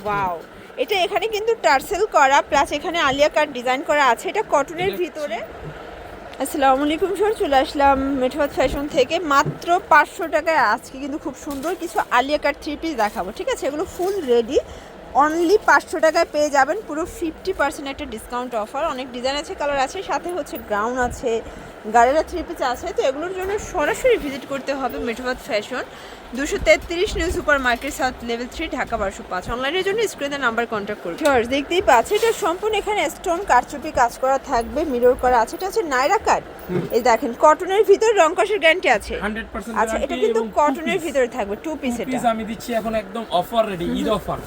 Wow, এটা এখানে কিন্তু টার্সেল করা প্লাস এখানে আলিয়া কাট ডিজাইন করা আছে, এটা কটনের ভিতরে। আসসালামু আলাইকুম স্যার, চলে আসলাম মেঠোয়াত ফ্যাশন থেকে। মাত্র 500 টাকায় আজকে কিন্তু খুব সুন্দর কিছু আলিয়া কাট থ্রি পিস দেখাবো, ঠিক আছে? এগুলো ফুল রেডি, অনলি 500 টাকায় পেয়ে যাবেন। পুরো 50% একটা ডিসকাউন্ট অফার। অনেক ডিজাইন আছে, কালার আছে, সাথে হচ্ছে গ্রাউন্ড আছে, গাড়িরা থ্রি পিস আছে। তো এগুলোর জন্য সরাসরি ভিজিট করতে হবে মেঠোয়াত fashion, 233 new super market, south level 3, Dhaka 1205। অনলাইনের জন্য স্ক্রিনে নাম্বার কন্ট্যাক্ট করুন। শর্টস দেখতেই পাচ্ছে, এটা সম্পূর্ণ এখানে স্টোন কারচুপি কাজ করা থাকবে, মিরর করা আছে। এটা হচ্ছে নাইরা কাট। এই দেখেন কটনের ভিতর রং কষের গ্যারান্টি আছে 100% আচ্ছা, এটা কিন্তু কটনের ভিতরে থাকবে, টু পিস। এটা আমি দিচ্ছি এখন একদম অফার রেডি, ঈদ অফার।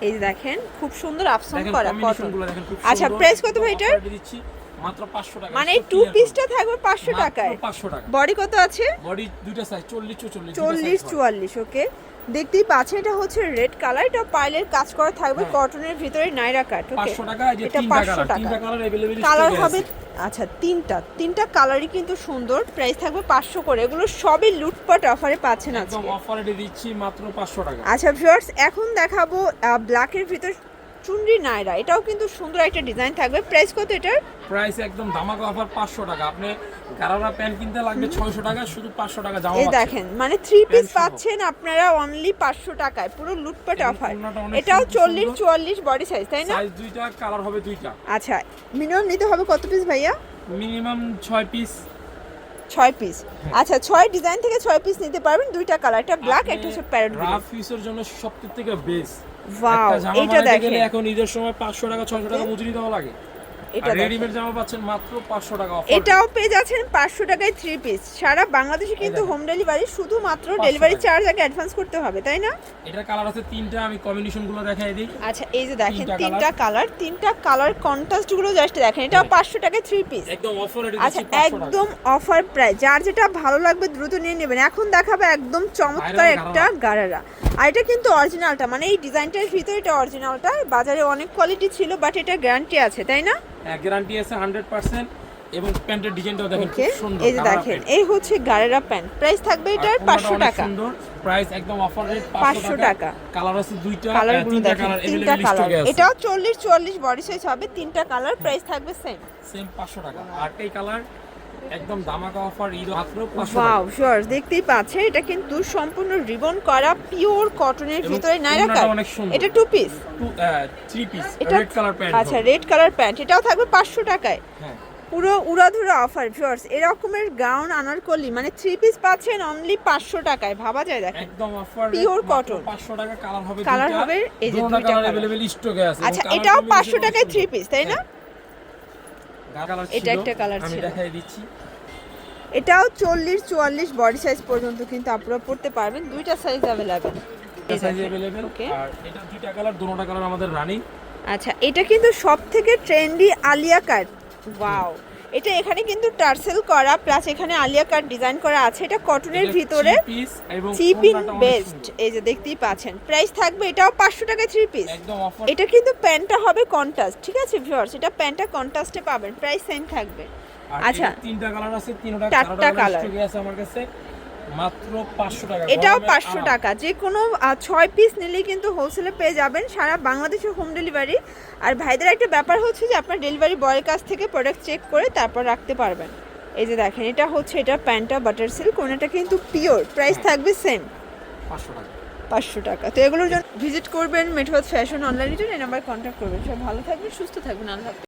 এই যে দেখেন খুব সুন্দর আফসান দেখেন করা কটন। কম্বিনেশনগুলো দেখেন খুব সুন্দর। আচ্ছা, প্রাইস কত ভাই এটার? দিচ্ছি মাত্র 500 টাকা। মানে টু পিসটা থাকবে 500 টাকায়। 500 টাকা। বডি কত আছে? বডি দুইটা সাইজ 40 44। ওকে, দেখতেই পাচ্ছেন এটা হচ্ছে রেড কালার, এটা পাইলের কাজ করা থাকবে কটনের ভিতরে নাইরা কাট। ওকে, 500 টাকা। এই যে এটা তিনটা 500 কালার, টাকা। তিনটা কালার अवेलेबल কালার হবে আচ্ছা তিনটা কালারই কিন্তু সুন্দর। প্রাইস থাকবে 500 করে। এগুলো সবই লুটপাট অফারে পাচ্ছেন একদম আজকে। অফারে দিচ্ছি মাত্র 500 টাকা। আচ্ছা ভিউয়ার্স, এখন দেখাবো ব্ল্যাকের ভিতর চুনরি নাইরা। এটাও কিন্তু সুন্দর একটা ডিজাইন থাকবে। প্রাইস কত এটার? প্রাইস একদম ধামাকা অফার 500 টাকা। আপনি গারারা প্যান্ট কিনতে লাগবে 600 টাকা, শুধু 500 টাকা জামা এই পাচ্ছেন। দেখেন মানে থ্রি পিস পাচ্ছেন আপনারা অনলি 500 টাকায়, পুরো লুটপাট অফার। এটাও 40-44 বডি সাইজ, তাই না? সাইজ দুইটা, কালার হবে দুইটা। আচ্ছা, মিনিমাম নিতে হবে কত পিস ভাইয়া? Minimum 6 piece. 6 পিস। আচ্ছা, 6 ডিজাইন থেকে 6 পিস নিতে পারবেন। দুইটা কালার, একটা ব্ল্যাক, একটা হচ্ছে প্যারট গ্রিন। রাফ পিসের জন্য সবথেকে বেস্ট। ওয়াও, এটা দেখেন এখন ঈদের সময় 500 টাকা 600 টাকা মজুরি দেওয়া লাগে। এটা রেডিমেড জামা পাচ্ছেন মাত্র 500 টাকা অফার। এটাও পেয়ে যাচ্ছেন 500 টাকায় থ্রি পিস। সারা বাংলাদেশে কিন্তু হোম ডেলিভারি, শুধুমাত্র ডেলিভারি চার্জ আগে অ্যাডভান্স করতে হবে, তাই না? এটার কালার আছে তিনটা, আমি কম্বিনেশনগুলো দেখাই দিই। আচ্ছা, এই যে দেখেন তিনটা কালার কন্ট্রাস্ট গুলো জাস্ট দেখেন। এটাও 500 টাকায় থ্রি পিস, একদম অফারে দিচ্ছি আচ্ছা 500 টাকা। একদম অফার প্রাইস। যার যেটা ভালো লাগবে দ্রুত নিয়ে নেবেন। এখন দেখাবে একদম চমৎকার একটা গারারা। আর এটা কিন্তু অরিজিনালটা, মানে এই ডিজাইনটার ভিতরে এটা অরিজিনালটা। বাজারে অনেক কোয়ালিটি ছিল, বাট এটা গ্যারান্টি আছে, তাই না? হ্যাঁ, গ্যারান্টি আছে 100%। এবং প্যান্টের ডিজাইনটাও দেখেন খুব সুন্দর। এই যে দেখেন এই হচ্ছে গারারা প্যান্ট। প্রাইস থাকবে এটার 500 টাকা। সুন্দর প্রাইস, একদম অফার রেট 500 টাকা। কালার আছে দুইটা, কালারগুলো তিনটা দেখেন, কালার তিনটা अवेलेबल কালার। স্টকে আছে। এটাও 40-44 বডি সাইজ হবে, তিনটা কালার। প্রাইস থাকবে সেম 500 টাকা। আর এই কালার একদম ধামাকা অফার, ঈদ মাত্র 500 টাকা। ওয়াও ভিউয়ার্স, দেখতেই পাচ্ছেন এটা কিন্তু সম্পূর্ণ রিবন করা পিওর কটনের ভিতরে নাইরা কাট। এটা টু পিস, থ্রি পিস, এটা রেড কালার প্যান্ট। আচ্ছা, রেড কালার প্যান্ট। এটাও থাকবে 500 টাকায়। হ্যাঁ, পুরো উড়াধুরা অফার ভিউয়ার্স। এরকমের গাউন আনারকলি মানে থ্রি পিস পাচ্ছেন অনলি 500 টাকায়, ভাবা যায়? দেখেন একদম অফার পিওর কটন, 500 টাকা। কালার হবে এই যে দুইটা কালার কালার अवेलेबल স্টকে আছে। আচ্ছা, এটাও 500 টাকায় থ্রি পিস, তাই না? এটা একটা কালার আমি ছিল। দেখাই দিচ্ছি। এটাও 40-44 বডি সাইজ পর্যন্ত কিন্তু আপনারা পড়তে পারবেন। দুইটা সাইজ अवेलेबल, এই সাইজ अवेलेबल। ওকে, আর এটা দুইটা কালার, দুটোটা কালার আমাদের রানিং। আচ্ছা, এটা কিন্তু সবথেকে ট্রেন্ডি আলিয়া কাট। ওয়াও, এটা এখানে কিন্তু টার্সেল করা প্লাস এখানে আলিয়া কাট ডিজাইন করা আছে। এটা কটনের ভিতরে চিপ ইন বেস্ট। এই যে দেখতেই পাচ্ছেন। প্রাইস থাকবে এটাও 500 টাকায় থ্রি পিস, একদম অফার। এটা কিন্তু প্যান্টটা হবে কন্ট্রাস্ট, ঠিক আছে ভিউয়ার্স? এটা প্যান্টটা কন্ট্রাস্টে পাবেন, প্রাইস সেম থাকবে। আচ্ছা, তিনটা কালার আছে, তিনটা চারটা কালার স্টকে আছে আমার কাছে, মাত্র 500 টাকা। এটাও 500 টাকা। যে কোনো 6 পিস নিলেই কিন্তু হোলসেলে পেয়ে যাবেন, সারা বাংলাদেশে হোম ডেলিভারি। আর ভাইদের একটা ব্যাপার হচ্ছে যে আপনার ডেলিভারি বয়ের কাছ থেকে প্রোডাক্ট চেক করে তারপর রাখতে পারবেন। এই যে দেখেন এটা হচ্ছে, এটা প্যান্টটা বাটার সিল্ক, কোনটা কিন্তু পিওর। প্রাইস থাকবে সেম 500 টাকা। 500 টাকা। তো এগুলোর জন্য ভিজিট করবেন মেঠোয়াত ফ্যাশন অনলাইনে, এই নাম্বার কন্ট্যাক্ট করবেন। সব ভালো থাকবেন, সুস্থ থাকবেন, আল্লাহ হাফেজ।